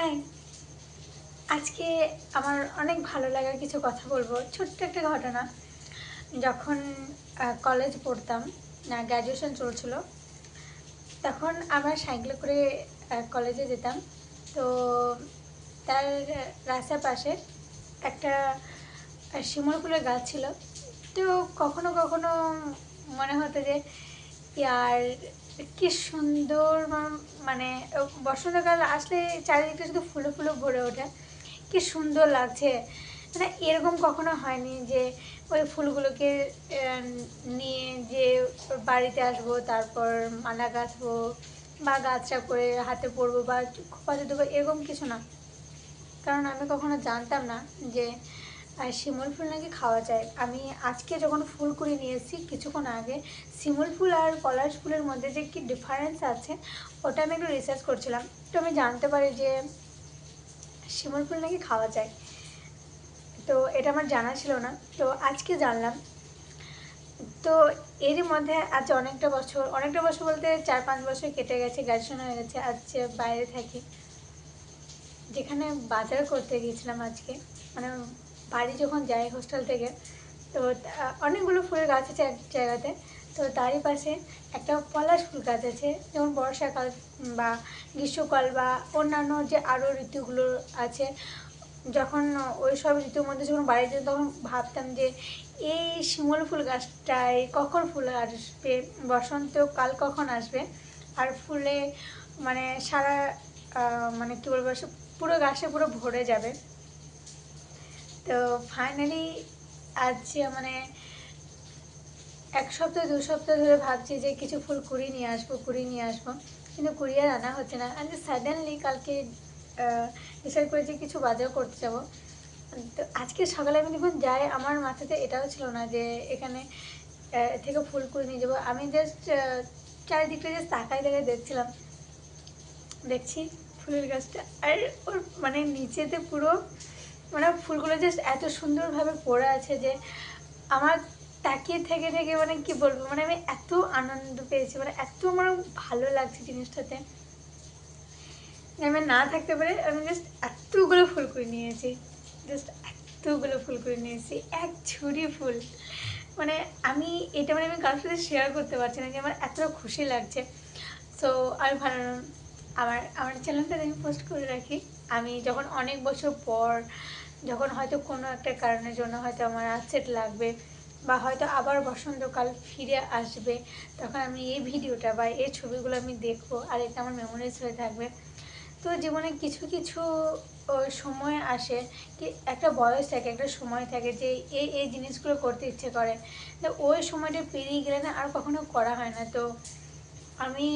High, আজকে আমার অনেক ভালো লাগার কিছু কথা বলবো। ছোট্ট একটা ঘটনা। যখন কলেজ পড়তাম, গ্র্যাজুয়েশন চলছিল, তখন আমরা সাইকেলে করে কলেজে যেতাম। তো তার রাস্তার পাশে একটা শিমুল ফুলের গাছ ছিল। তো কখনো কখনো মনে হতো যে ইয়ার কি সুন্দর, মানে বসন্তকাল আসলে চারিদিকটা শুধু ফুলে ফুলে ভরে ওঠে, কি সুন্দর লাগছে। মানে এরকম কখনো হয়নি যে ওই ফুলগুলোকে নিয়ে যে বাড়িতে আসবো, তারপর মালা গাঁথবো বা গাছটা করে হাতে পরবো বা খোপাতে দেবো, এরকম কিছু না। কারণ আমি কখনো জানতাম না যে শিমুল ফুল নাকি খাওয়া যায়। আমি আজকে যখন ফুল কুড়িয়ে নিয়ে এসেছি কিছুক্ষণ আগে, শিমুল ফুল আর পলাশ ফুলের মধ্যে যে কি ডিফারেন্স আছে ওটা আমি একটু রিসার্চ করছিলাম। তো আমি জানতে পারি যে শিমুল ফুল নাকি খাওয়া যায়। তো এটা আমার জানা ছিল না, তো আজকে জানলাম। তো এরই মধ্যে আজ অনেকটা বছর বলতে 4-5 বছর কেটে গেছে, গ্র্যাজুয়েশন হয়ে গেছে। আজ বাইরে থাকি, যেখানে বাজার করতে গিয়েছিলাম আজকে, মানে বাড়ি যখন যাই হোস্টেল থেকে, তো অনেকগুলো ফুলের গাছ আছে এক জায়গাতে। তো তারই পাশে একটা পলাশ ফুল গাছ আছে। যেমন বর্ষাকাল বা গ্রীষ্মকাল বা অন্যান্য যে আরও ঋতুগুলো আছে, যখন ওই সব ঋতুর মধ্যে যখন বাড়িতে যেতাম তখন ভাবতাম যে এই শিমুল ফুল গাছটায় কখন ফুল আসবে, বসন্তকাল কখন আসবে আর ফুলে মানে সারা মানে কী বলবো, পুরো গাছে পুরো ভরে যাবে। তো ফাইনালি আজ মানে 1 সপ্তাহ 2 সপ্তাহ ধরে ভাবছি যে কিছু ফুল কুড়িয়ে নিয়ে আসবো, কিন্তু কুড়িয়ে আর আনা হচ্ছে না। আর সাডেনলি কালকে ডিসাইড করেছি কিছু বাজার করতে যাবো। তো আজকে সকালে আমি যখন যাই, আমার মাথাতে এটাও ছিল না যে এখানে থেকে ফুল কুড়িয়ে নিয়ে যাবো। আমি জাস্ট চারিদিকটা জাস্ট তাকাই দেখছিলাম, দেখছি ফুলের গাছটা, আর ওর মানে নিচেতে পুরো মানে ফুলগুলো জাস্ট এত সুন্দরভাবে পড়ে আছে যে আমার তাকিয়ে থেকে থেকে মানে কি বলবো, মানে আমি এত আনন্দ পেয়েছি, মানে এত আমার ভালো লাগছে জিনিসটাতে। আমি না থাকতে পারে, আমি জাস্ট এতগুলো ফুল করে নিয়েছি, জাস্ট এতগুলো ফুল করে নিয়েছি, এক ঝুড়ি ফুল। মানে আমি এটা মানে আমি কারোর সাথে শেয়ার করতে পারছি না যে আমার এতটা খুশি লাগছে। সো আমি ভালো, আমার আমার চ্যানেলটা আমি পোস্ট করে রাখি। আমি যখন অনেক বছর পর, যখন হয়তো কোনো একটা কারণের জন্য হয়তো আমার আপসেট লাগবে বা হয়তো আবার বসন্তকাল ফিরে আসবে, তখন আমি এই ভিডিওটা বা এই ছবিগুলো আমি দেখবো, আর এটা আমার মেমোরিজ হয়ে থাকবে। তো জীবনে কিছু কিছু সময় আসে, কি একটা বয়স থাকে, একটা সময় থাকে যে এই এই জিনিসগুলো করতে ইচ্ছে করে, তো ওই সময়টা পেরিয়ে গেলে না আর কখনো করা হয় না। তো আমি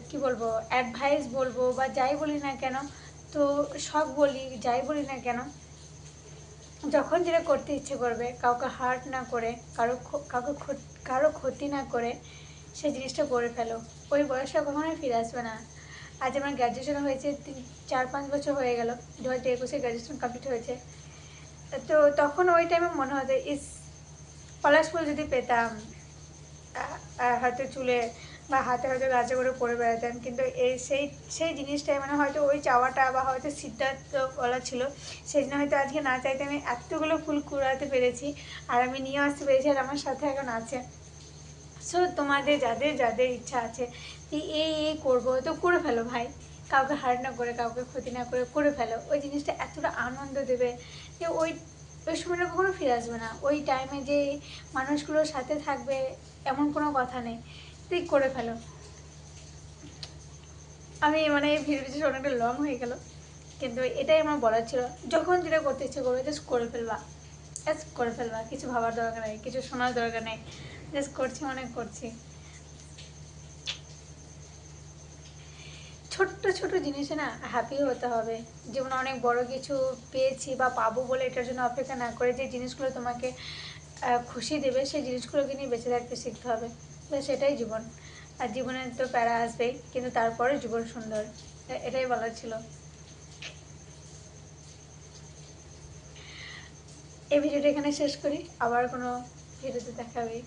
কি বলবো, অ্যাডভাইস বলবো বা যাই বলি না কেন, তো শখ বলি যাই বলি না কেন, যখন যেটা করতে ইচ্ছে করবে, কাউকে হার্ট না করে, কারো ক্ষতি না করে সেই জিনিসটা করে ফেলো। ওই বয়সটা কখনোই ফিরে আসবে না। আজ আমার গ্র্যাজুয়েশন হয়েছে 4-5 বছর হয়ে গেল, 2021-এ গ্র্যাজুয়েশন কমপ্লিট হয়েছে। তো তখন ওই টাইমে মনে হতো ইস, পলাশ ফুল যদি পেতাম হয়তো চুলে বা হাতে হয়তো গাছে করে পরে বেড়াতাম। কিন্তু এই সেই সেই জিনিসটাই মানে হয়তো ওই চাওয়াটা বা হয়তো সিদ্ধার্থ বলা ছিল, সেই জন্য হয়তো আজকে না চাইতে আমি এতগুলো ফুল কুড়াতে পেরেছি আর আমি নিয়ে আসতে পেরেছি, আর আমার সাথে এখন আছে। সো তোমাদের যাদের যাদের ইচ্ছা আছে এই করবো, তো করে ফেলো ভাই। কাউকে হার্ট না করে, কাউকে ক্ষতি না করে করে ফেলো। ওই জিনিসটা এতটা আনন্দ দেবে যে ওই ওই সময়টা কখনো ফিরে আসবে না। ওই টাইমে যে মানুষগুলোর সাথে থাকবে এমন কোনো কথা নেই, তুই করে ফেলো। আমি মানে এই ভিডিওটা অনেকটা লং হয়ে গেল, কিন্তু এটাই আমার বলার ছিল। যখন যেটা করতে ইচ্ছে করবে জাস্ট করে ফেলবা, জাস্ট করে ফেলবা। কিছু ভাবার দরকার নেই, কিছু শোনার দরকার নেই, জাস্ট করছি মানে করছি। ছোট্ট ছোট জিনিসে না হ্যাপি হতে হবে। জীবনে অনেক বড় কিছু পেয়েছি বা পাবো বলে এটার জন্য অপেক্ষা না করে, যে জিনিসগুলো তোমাকে খুশি দেবে সেই জিনিসগুলোকে নিয়ে বেঁচে থাকতে শিখতে হবে। তো সেটাই জীবন। আর জীবনে তো প্যারা আসবেই, কিন্তু তারপরে জীবন সুন্দর। এটাই বলার ছিল। এই ভিডিওটা এখানে শেষ করি, আবার কোনো ভিডিওতে দেখা হবে।